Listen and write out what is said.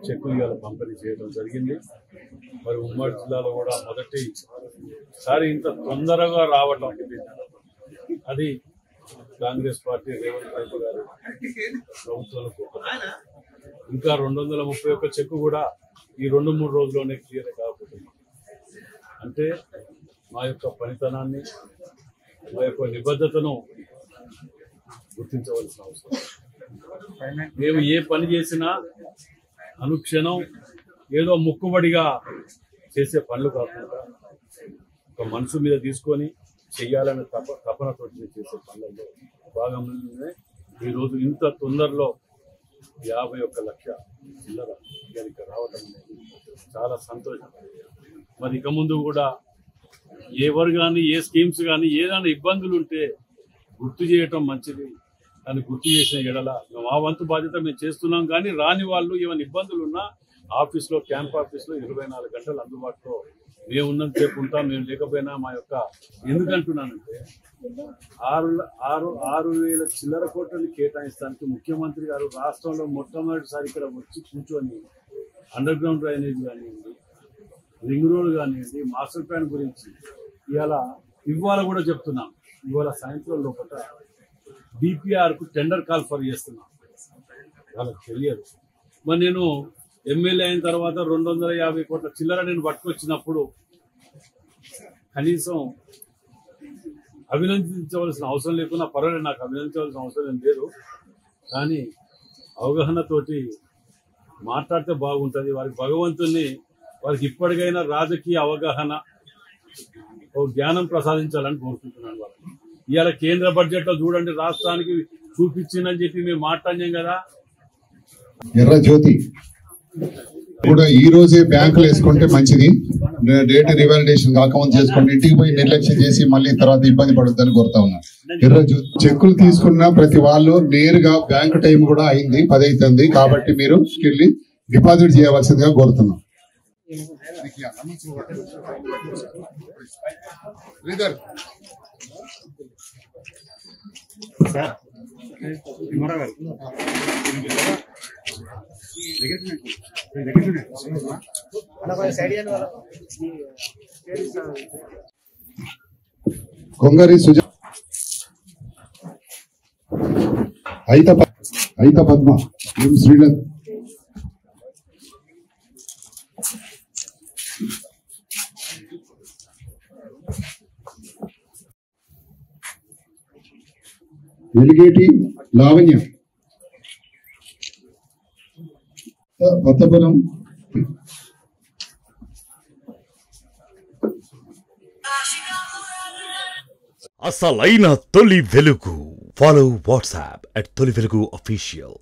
చెక్కులు ఇవాళ పంపిణీ చేయడం జరిగింది. మరి ఉమ్మడి జిల్లాలో కూడా మొదటిసారి ఇంత తొందరగా రావటం అది కాంగ్రెస్ పార్టీ రేవంత్ రెడ్డి గారు ప్రభుత్వాలకు. ఇంకా 231 చెక్కు కూడా ఈ 2-3 రోజుల్లోనే క్లియర్ కాకపోతుంది. అంటే మా యొక్క పనితనాన్ని, మా యొక్క నిబద్ధతను గుర్తించవలసిన అవసరం. మేము ఏ పని చేసినా అనుక్షణం ఏదో మొక్కుబడిగా చేసే పనులు కాకుండా ఒక మనసు మీద తీసుకొని చెయ్యాలనే తపనతో చేసే పనులలో భాగంగానే ఈరోజు ఇంత తొందరలో 51 లక్ష చిల్లర ఇక్కడికి రావడం అనేది చాలా సంతోషం. మరి ఇక ముందు కూడా ఎవరు కానీ ఏ స్కీమ్స్ కానీ ఏదైనా ఇబ్బందులు ఉంటే గుర్తు చేయటం మంచిది. దాన్ని గుర్తు చేసిన ఎడల మా వంతు బాధ్యత మేము చేస్తున్నాం. కానీ రాని వాళ్ళు ఏమైనా ఇబ్బందులు ఉన్నా ఆఫీస్లో, క్యాంప్ ఆఫీస్లో 24 గంటలు అందుబాటులో మేము ఉన్నంతసేపు ఉంటాం. మేము లేకపోయినా మా యొక్క ఎందుకంటున్నానంటే 6,000 చిల్లర కోట్లని కేటాయిస్తానికి ముఖ్యమంత్రి గారు రాష్ట్రంలో మొట్టమొదటిసారి ఇక్కడ వచ్చి కూర్చొని అండర్ గ్రౌండ్ డ్రైనేజ్ కానివ్వండి, రింగ్ రోడ్ కానివ్వండి, మాస్టర్ ప్లాన్ గురించి ఇవాళ కూడా చెప్తున్నాం. ఇవాళ సాయంత్రం లోపల డిపిఆర్కు టెండర్ కాల్ ఫర్ చేస్తున్నాం. వాళ్ళకి తెలియదు. మరి నేను ఎమ్మెల్యే అయిన తర్వాత 250 కోట్ల చిల్లర నేను పట్టుకొచ్చినప్పుడు కనీసం అభినందించవలసిన అవసరం లేకున్నా పర్వాలేదు, నాకు అభినందించవలసిన అవసరం ఏం లేదు. కానీ అవగాహనతోటి మాట్లాడితే బాగుంటుంది. వారికి భగవంతుని వారికి ఇప్పటికైనా రాజకీయ అవగాహన, ఓ జ్ఞానం ప్రసాదించాలని కోరుకుంటున్నాను. వాళ్ళకి ఇవాళ కేంద్ర బడ్జెట్ లో చూడండి, రాష్ట్రానికి చూపించిందని చెప్పి మేము మాట్లాడినాం కదా. ఎర్ర జ్యోతి కూడా ఈ రోజే బ్యాంకులు వేసుకుంటే మంచిది. డేట్ రివాలిడేషన్ కాకముందు చేసుకోండి. ఇంటికి పోయి నిర్లక్ష్యం చేసి మళ్ళీ తర్వాత ఇబ్బంది పడుతుందని కోరుతా ఉన్నాను. ఎర్ర జ్యోతి చెక్కులు తీసుకున్న ప్రతి వాళ్ళు నేరుగా బ్యాంకు టైం కూడా అయింది, 10 అవుతుంది. కాబట్టి మీరు వెళ్ళి డిపాజిట్ చేయవలసిందిగా కోరుతున్నాం. కొంగరి సుజా, అయిత పద్మ, శ్రీలంక, వెలిగేటి లావణ్య, కొత్తపురం, అసలైన తొలి వెలుగు. ఫాలో వాట్సాప్ @తొలి వెలుగు official.